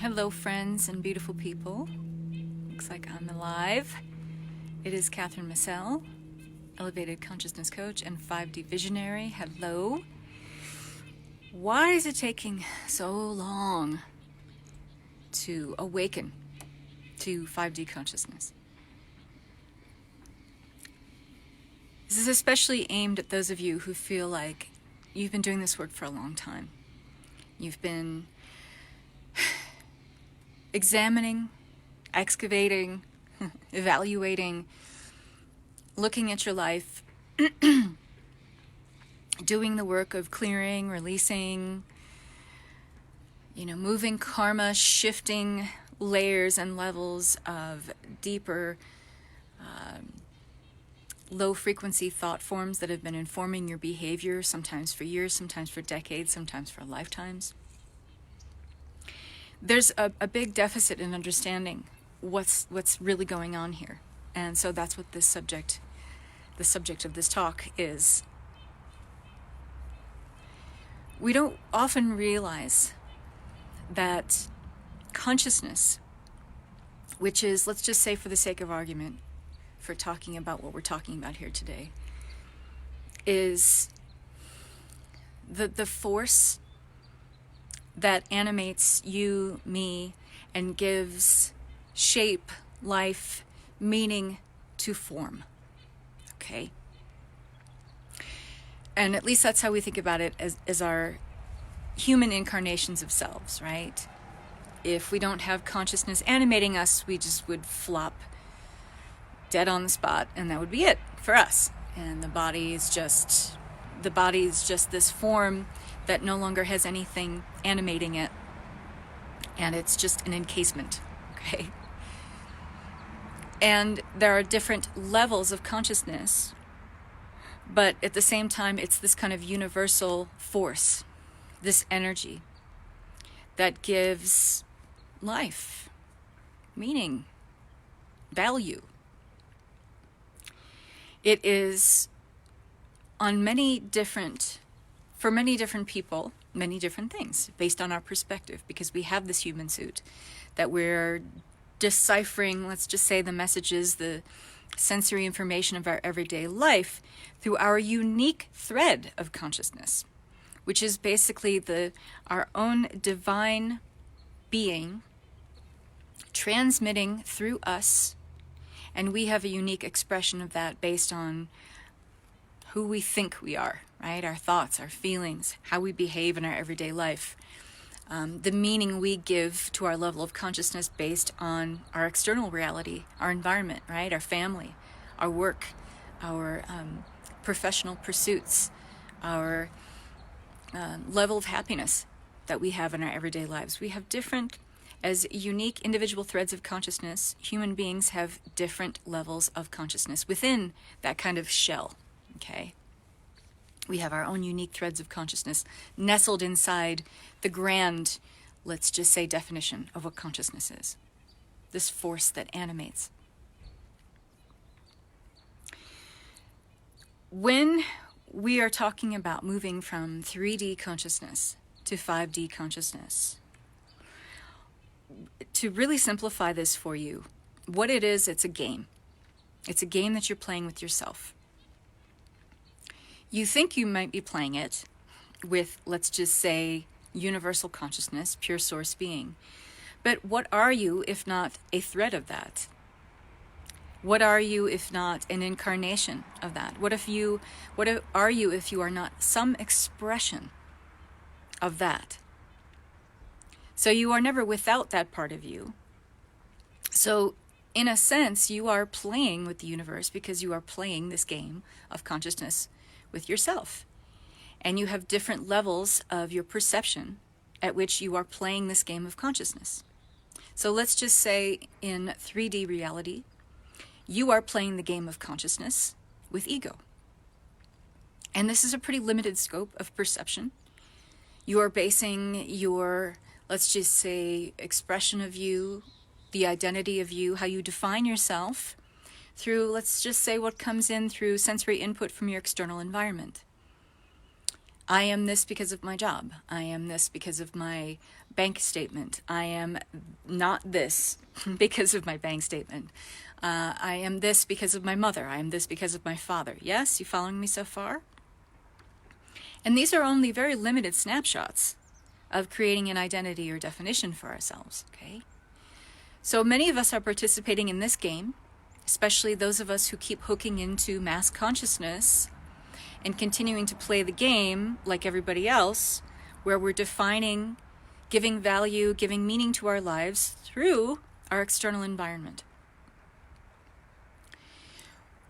Hello, friends and beautiful people. Looks like I'm alive. It is Kathryn and I'm, elevated consciousness coach and 5D visionary. Hello. Why is it taking so long to awaken to 5D consciousness? This is especially aimed at those of you who feel like you've been doing this work for a long time. You've been examining, excavating, evaluating, looking at your life, doing the work of clearing, releasing, moving karma, shifting layers and levels of deeper, low-frequency thought forms that have been informing your behavior, sometimes for years, sometimes for decades, sometimes for lifetimes. There's a big deficit in understanding what's really going on here. And so that's what the subject of this talk is. We don't often realize that consciousness, which is, let's just say for the sake of argument, for talking about what we're talking about here today, is the force that animates you, me, and gives shape, life, meaning to form. Okay? And at least that's how we think about it as our human incarnations of selves, right? If we don't have consciousness animating us, we just would flop dead on the spot, and that would be it for us. And the body is just this form that no longer has anything animating it, and it's just an encasement, okay? And there are different levels of consciousness, but at the same time, it's this kind of universal force, this energy that gives life, meaning, value. It is for many different people, many different things based on our perspective, because we have this human suit that we're deciphering, let's just say, the messages, the sensory information of our everyday life through our unique thread of consciousness, which is basically our own divine being transmitting through us. And we have a unique expression of that based on who we think we are, right? Our thoughts, our feelings, how we behave in our everyday life. The meaning we give to our level of consciousness based on our external reality, our environment, right? Our family, our work, our professional pursuits, our level of happiness that we have in our everyday lives. We have different, as unique individual threads of consciousness, human beings have different levels of consciousness within that kind of shell, okay? We have our own unique threads of consciousness nestled inside the grand, let's just say, definition of what consciousness is. This force that animates. When we are talking about moving from 3D consciousness to 5D consciousness, to really simplify this for you, what it is, it's a game. It's a game that you're playing with yourself. You think you might be playing it with, let's just say, universal consciousness, pure source being. But what are you if not a thread of that? What are you if not an incarnation of that? What are you if you are not some expression of that? So you are never without that part of you. So in a sense, you are playing with the universe because you are playing this game of consciousness with yourself. And you have different levels of your perception at which you are playing this game of consciousness. So let's just say in 3D reality, you are playing the game of consciousness with ego. And this is a pretty limited scope of perception. You are basing your, let's just say, expression of you, the identity of you, how you define yourself, through, let's just say, what comes in through sensory input from your external environment. I am this because of my job. I am this because of my bank statement. I am not this because of my bank statement. I am this because of my mother. I am this because of my father. Yes, you following me so far? And these are only very limited snapshots of creating an identity or definition for ourselves, okay? So many of us are participating in this game, especially those of us who keep hooking into mass consciousness and continuing to play the game like everybody else, where we're defining, giving value, giving meaning to our lives through our external environment.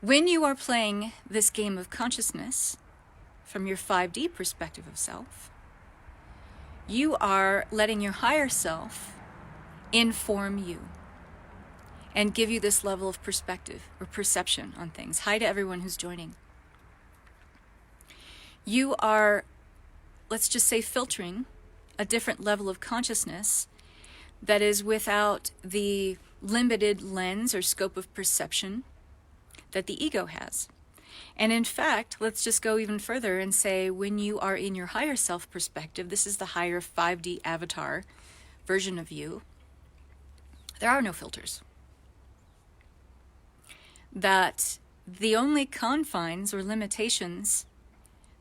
When you are playing this game of consciousness from your 5D perspective of self, you are letting your higher self inform you and give you this level of perspective or perception on things. Hi to everyone who's joining. You are, let's just say, filtering a different level of consciousness that is without the limited lens or scope of perception that the ego has. And in fact, let's just go even further and say, when you are in your higher self perspective, this is the higher 5D avatar version of you, there are no filters. That the only confines or limitations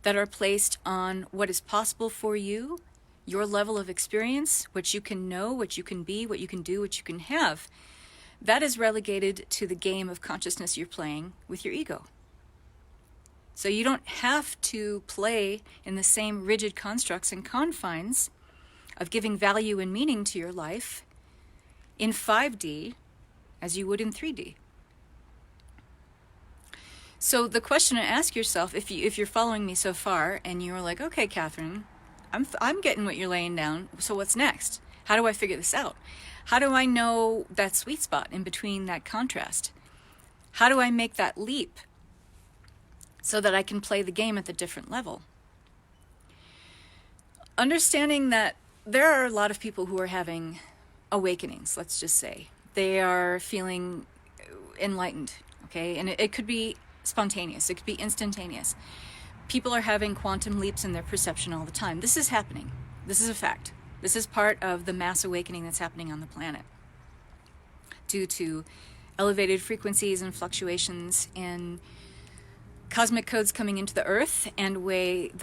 that are placed on what is possible for you, your level of experience, what you can know, what you can be, what you can do, what you can have, that is relegated to the game of consciousness you're playing with your ego. So you don't have to play in the same rigid constructs and confines of giving value and meaning to your life in 5D as you would in 3D. So the question to ask yourself, if you're following me so far and you're like, okay, Kathryn, I'm getting what you're laying down, so what's next? How do I figure this out? How do I know that sweet spot in between that contrast? How do I make that leap so that I can play the game at the different level? Understanding that there are a lot of people who are having awakenings, let's just say. They are feeling enlightened, okay? And it could be spontaneous. It could be instantaneous. People are having quantum leaps in their perception all the time. This is happening. This is a fact. This is part of the mass awakening that's happening on the planet due to elevated frequencies and fluctuations in cosmic codes coming into the earth and the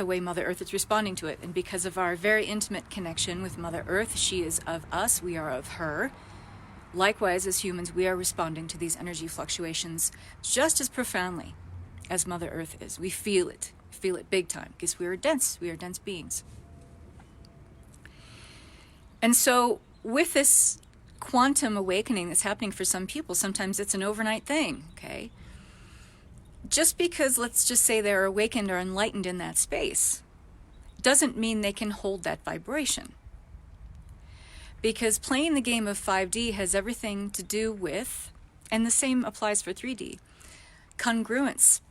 way Mother Earth is responding to it. And because of our very intimate connection with Mother Earth, she is of us, we are of her. Likewise, as humans, we are responding to these energy fluctuations just as profoundly as Mother Earth is. We feel it big time, because we are dense beings. And so with this quantum awakening that's happening for some people, sometimes it's an overnight thing, okay? Just because, let's just say, they're awakened or enlightened in that space, doesn't mean they can hold that vibration. Because playing the game of 5D has everything to do with, and the same applies for 3D, congruence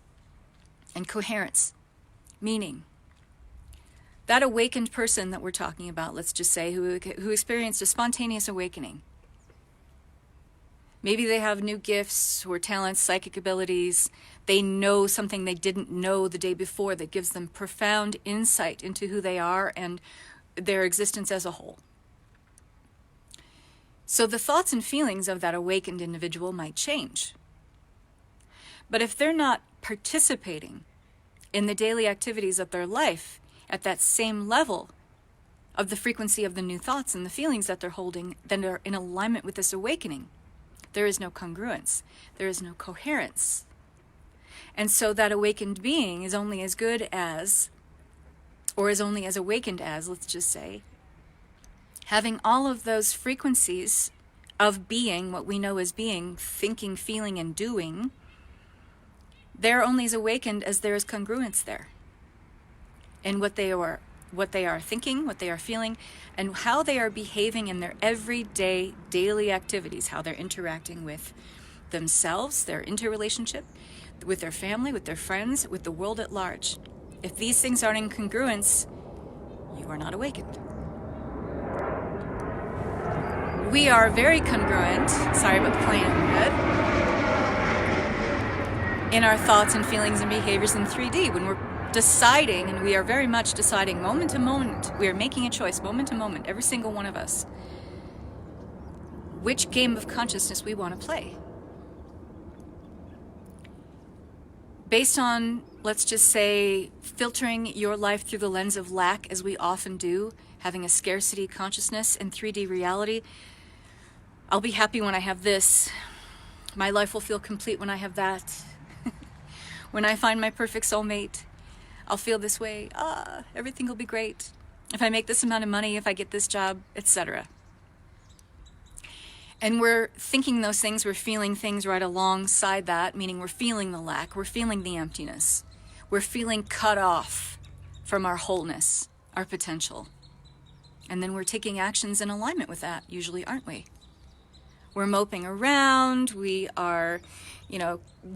and coherence, meaning. That awakened person that we're talking about, let's just say, who experienced a spontaneous awakening. Maybe they have new gifts or talents, psychic abilities. They know something they didn't know the day before that gives them profound insight into who they are and their existence as a whole. So the thoughts and feelings of that awakened individual might change. But if they're not participating in the daily activities of their life at that same level of the frequency of the new thoughts and the feelings that they're holding, then they're in alignment with this awakening. There is no congruence. There is no coherence. And so that awakened being is only as good as, or is only as awakened as, let's just say, having all of those frequencies of being, what we know as being, thinking, feeling, and doing, they're only as awakened as there is congruence there. And what they are thinking, what they are feeling, and how they are behaving in their everyday, daily activities, how they're interacting with themselves, their interrelationship, with their family, with their friends, with the world at large. If these things aren't in congruence, you are not awakened. We are very congruent, sorry about the plane overhead, in our thoughts and feelings and behaviors in 3D when we're deciding, and we are very much deciding moment to moment. We are making a choice moment to moment, every single one of us, which game of consciousness we want to play. Based on, let's just say, filtering your life through the lens of lack, as we often do, having a scarcity consciousness in 3D reality. I'll be happy when I have this. My life will feel complete when I have that. When I find my perfect soulmate, I'll feel this way. Everything will be great. If I make this amount of money, if I get this job, etc. And we're thinking those things, we're feeling things right alongside that, meaning we're feeling the lack, we're feeling the emptiness. We're feeling cut off from our wholeness, our potential. And then we're taking actions in alignment with that, usually, aren't we? We're moping around, we are,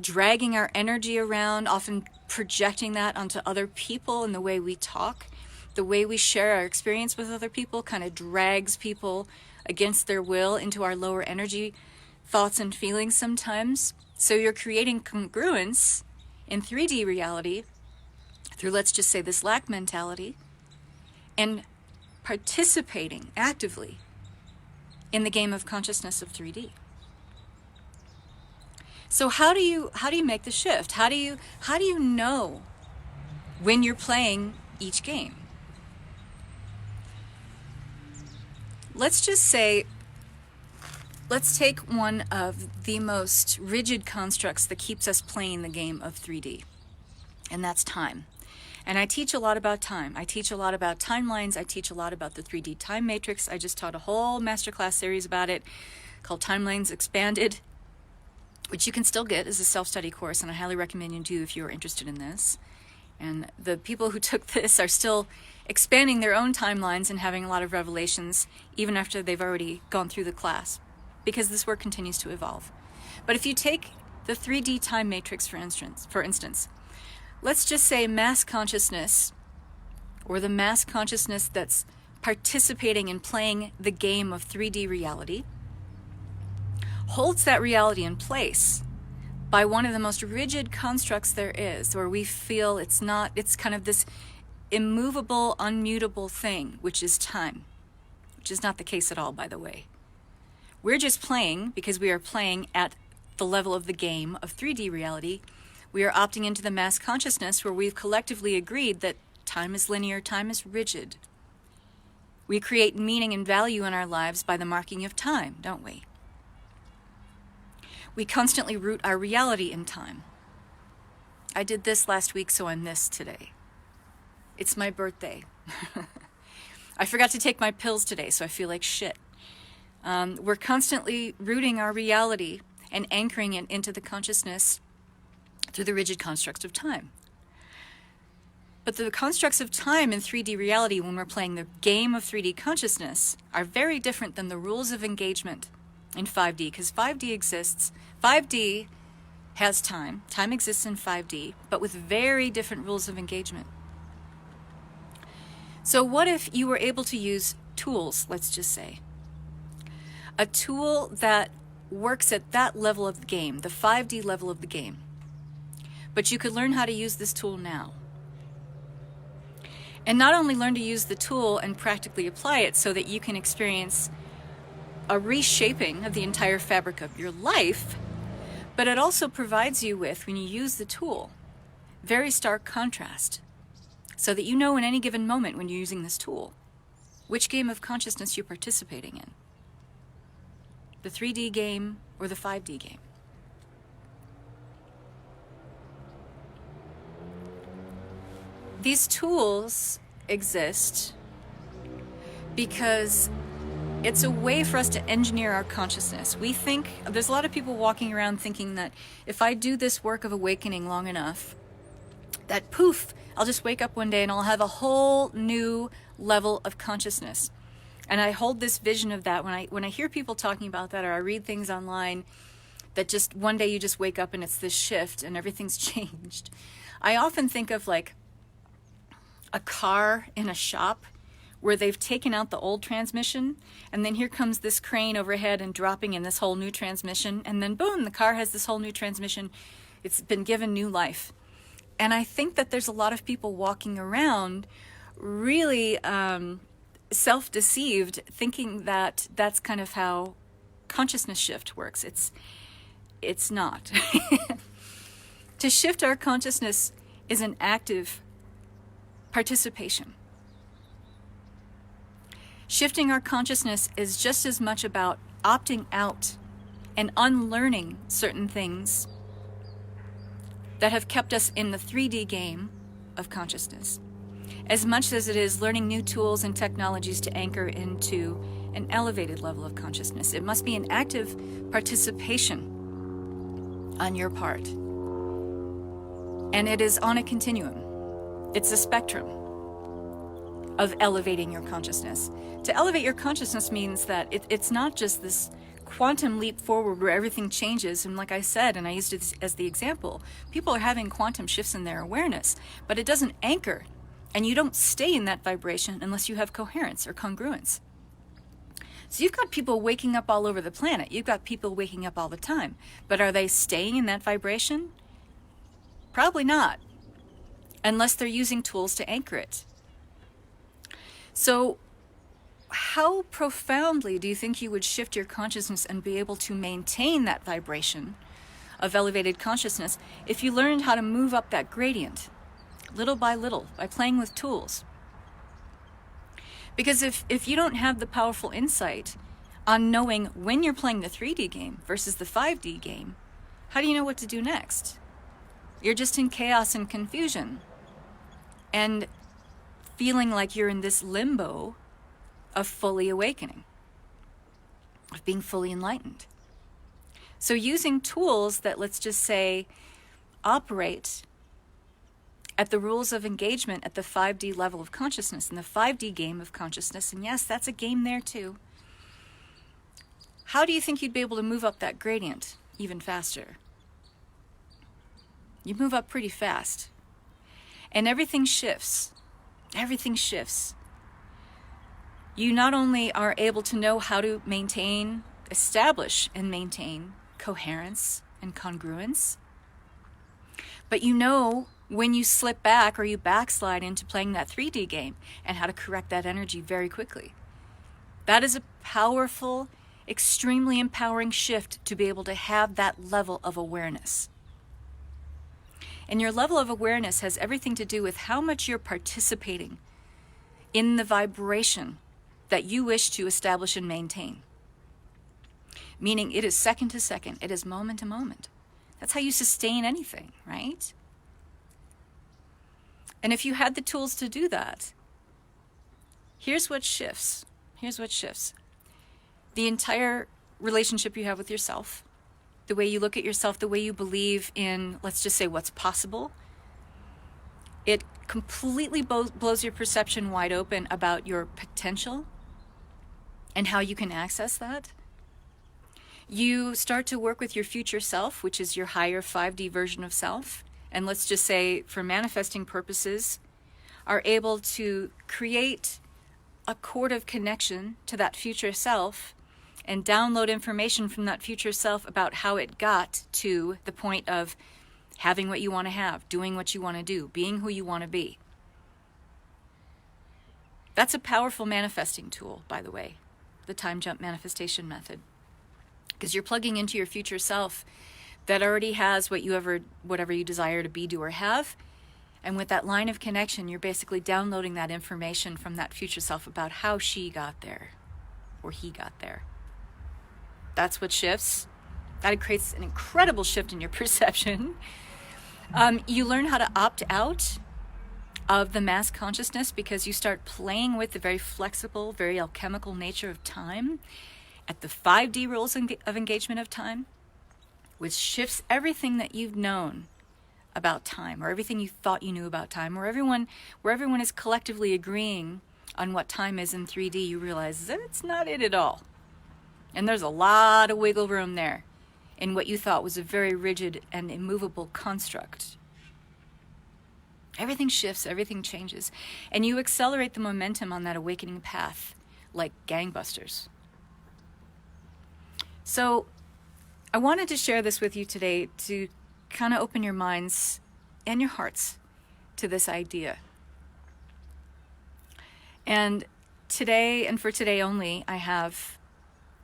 dragging our energy around, often projecting that onto other people in the way we talk. The way we share our experience with other people kind of drags people against their will into our lower energy thoughts and feelings sometimes. So you're creating congruence in 3D reality through, let's just say, this lack mentality, and participating actively in the game of consciousness of 3D. So how do you make the shift? How do you know when you're playing each game? Let's just say, let's take one of the most rigid constructs that keeps us playing the game of 3D, and that's time. And I teach a lot about time. I teach a lot about timelines. I teach a lot about the 3D time matrix. I just taught a whole masterclass series about it called Timelines Expanded, which you can still get as a self-study course, and I highly recommend you do if you're interested in this. And the people who took this are still expanding their own timelines and having a lot of revelations even after they've already gone through the class, because this work continues to evolve. But if you take the 3D time matrix, for instance, let's just say mass consciousness, or the mass consciousness that's participating in playing the game of 3D reality, holds that reality in place by one of the most rigid constructs there is, where we feel it's kind of this immovable, unmutable thing, which is time, which is not the case at all, by the way. We're just playing because we are playing at the level of the game of 3D reality. We are opting into the mass consciousness where we've collectively agreed that time is linear, time is rigid. We create meaning and value in our lives by the marking of time, don't we? We constantly root our reality in time. I did this last week, so I'm this today. It's my birthday. I forgot to take my pills today, so I feel like shit. We're constantly rooting our reality and anchoring it into the consciousness through the rigid constructs of time. But the constructs of time in 3D reality, when we're playing the game of 3D consciousness, are very different than the rules of engagement in 5D, because 5D exists. 5D has time. Time exists in 5D, but with very different rules of engagement. So what if you were able to use tools, let's just say, a tool that works at that level of the game, the 5D level of the game, but you could learn how to use this tool now. And not only learn to use the tool and practically apply it so that you can experience a reshaping of the entire fabric of your life, but it also provides you with, when you use the tool, very stark contrast, so that you know in any given moment when you're using this tool, which game of consciousness you're participating in. The 3D game or the 5D game. These tools exist because it's a way for us to engineer our consciousness. We think, there's a lot of people walking around thinking that if I do this work of awakening long enough, that poof, I'll just wake up one day and I'll have a whole new level of consciousness. And I hold this vision of that when I hear people talking about that, or I read things online that just one day you just wake up and it's this shift and everything's changed. I often think of like a car in a shop where they've taken out the old transmission, and then here comes this crane overhead and dropping in this whole new transmission, and then boom, the car has this whole new transmission. It's been given new life. And I think that there's a lot of people walking around really self-deceived, thinking that that's kind of how consciousness shift works. It's not. To shift our consciousness is an active participation. Shifting our consciousness is just as much about opting out and unlearning certain things that have kept us in the 3D game of consciousness, as much as it is learning new tools and technologies to anchor into an elevated level of consciousness. It must be an active participation on your part. And it is on a continuum. It's a spectrum of elevating your consciousness. To elevate your consciousness means that it's not just this quantum leap forward where everything changes. And like I said, and I used it as the example, people are having quantum shifts in their awareness, but it doesn't anchor. And you don't stay in that vibration unless you have coherence or congruence. So you've got people waking up all over the planet. You've got people waking up all the time. But are they staying in that vibration? Probably not, unless they're using tools to anchor it. So how profoundly do you think you would shift your consciousness and be able to maintain that vibration of elevated consciousness if you learned how to move up that gradient little by little by playing with tools? Because if you don't have the powerful insight on knowing when you're playing the 3D game versus the 5D game, how do you know what to do next? You're just in chaos and confusion and feeling like you're in this limbo of fully awakening, of being fully enlightened. So using tools that, let's just say, operate at the rules of engagement at the 5D level of consciousness, and the 5D game of consciousness, and yes, that's a game there too. How do you think you'd be able to move up that gradient even faster? You move up pretty fast. And everything shifts. Everything shifts. You not only are able to know how to establish and maintain coherence and congruence, but you know when you slip back or you backslide into playing that 3D game and how to correct that energy very quickly. That is a powerful, extremely empowering shift to be able to have that level of awareness. And your level of awareness has everything to do with how much you're participating in the vibration that you wish to establish and maintain. Meaning it is second to second, it is moment to moment. That's how you sustain anything, right? And if you had the tools to do that, here's what shifts. Here's what shifts. The entire relationship you have with yourself, the way you look at yourself, the way you believe in, let's just say, what's possible. It completely blows your perception wide open about your potential and how you can access that. You start to work with your future self, which is your higher 5D version of self. And let's just say, for manifesting purposes, are able to create a cord of connection to that future self and download information from that future self about how it got to the point of having what you want to have, doing what you want to do, being who you want to be. That's a powerful manifesting tool, by the way, the time jump manifestation method. Because you're plugging into your future self that already has whatever you desire to be, do, or have. And with that line of connection, you're basically downloading that information from that future self about how she got there, or he got there. That's what shifts. That creates an incredible shift in your perception. You learn how to opt out of the mass consciousness because you start playing with the very flexible, very alchemical nature of time at the 5D rules of engagement of time, which shifts everything that you've known about time, or everything you thought you knew about time, where everyone is collectively agreeing on what time is in 3D. You realize that it's not it at all. And there's a lot of wiggle room there in what you thought was a very rigid and immovable construct. Everything shifts, everything changes, and you accelerate the momentum on that awakening path like gangbusters. So I wanted to share this with you today to kind of open your minds and your hearts to this idea. And today, and for today only, I have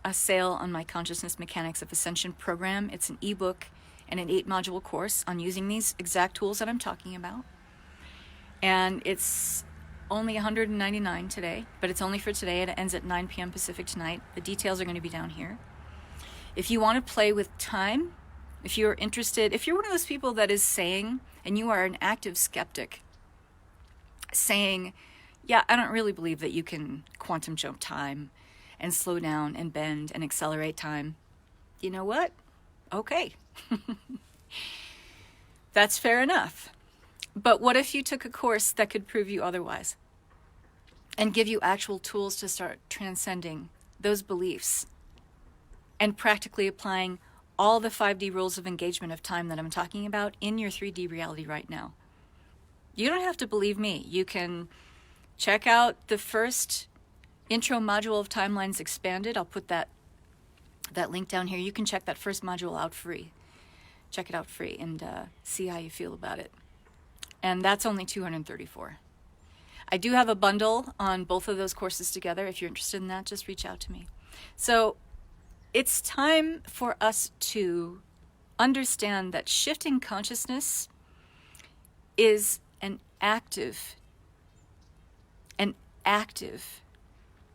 a sale on my Consciousness Mechanics of Ascension program. It's an ebook and an 8-module course on using these exact tools that I'm talking about. And it's only $199 today, but it's only for today. It ends at 9 p.m. Pacific tonight. The details are going to be down here. If you want to play with time, if you're interested, if you're one of those people that is saying, and you are an active skeptic, saying, yeah, I don't really believe that you can quantum jump time and slow down and bend and accelerate time. You know what? Okay. That's fair enough. But what if you took a course that could prove you otherwise and give you actual tools to start transcending those beliefs and practically applying all the 5D rules of engagement of time that I'm talking about in your 3D reality right now? You don't have to believe me. You can check out the first intro module of Timelines Expanded. I'll put that link down here. You can check that first module out free. Check it out free and see how you feel about it. And that's only $234. I do have a bundle on both of those courses together. If you're interested in that, just reach out to me. So it's time for us to understand that shifting consciousness is an active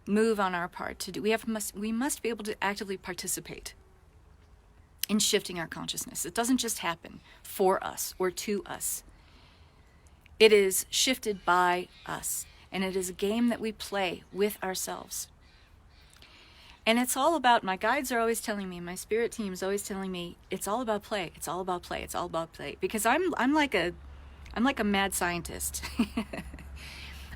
move on our part to do. We must be able to actively participate in shifting our consciousness. It doesn't just happen for us or to us. It is shifted by us, and it is a game that we play with ourselves. And it's all about, my guides are always telling me, my spirit team is always telling me, it's all about play, it's all about play, it's all about play. Because I'm like a mad scientist.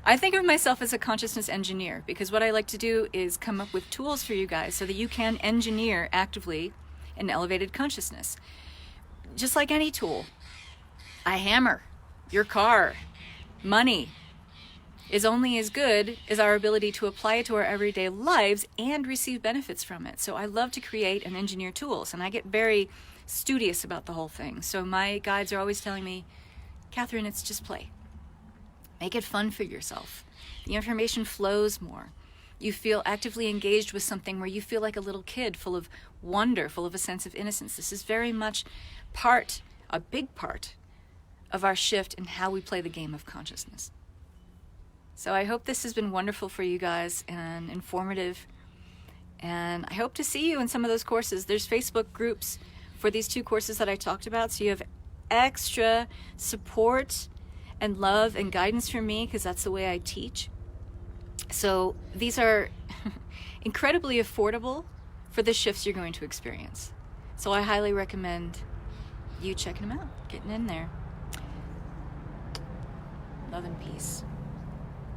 I think of myself as a consciousness engineer, because what I like to do is come up with tools for you guys so that you can engineer actively an elevated consciousness. Just like any tool. A hammer, your car, money is only as good as our ability to apply it to our everyday lives and receive benefits from it. So I love to create and engineer tools, and I get very studious about the whole thing. So my guides are always telling me, Kathryn, it's just play. Make it fun for yourself. The information flows more. You feel actively engaged with something where you feel like a little kid, full of wonder, full of a sense of innocence. This is very much a big part of our shift in how we play the game of consciousness. So I hope this has been wonderful for you guys and informative. And I hope to see you in some of those courses. There's Facebook groups for these 2 courses that I talked about. So you have extra support and love and guidance from me, because that's the way I teach. So these are incredibly affordable for the shifts you're going to experience. So I highly recommend you checking them out, getting in there. Love and peace.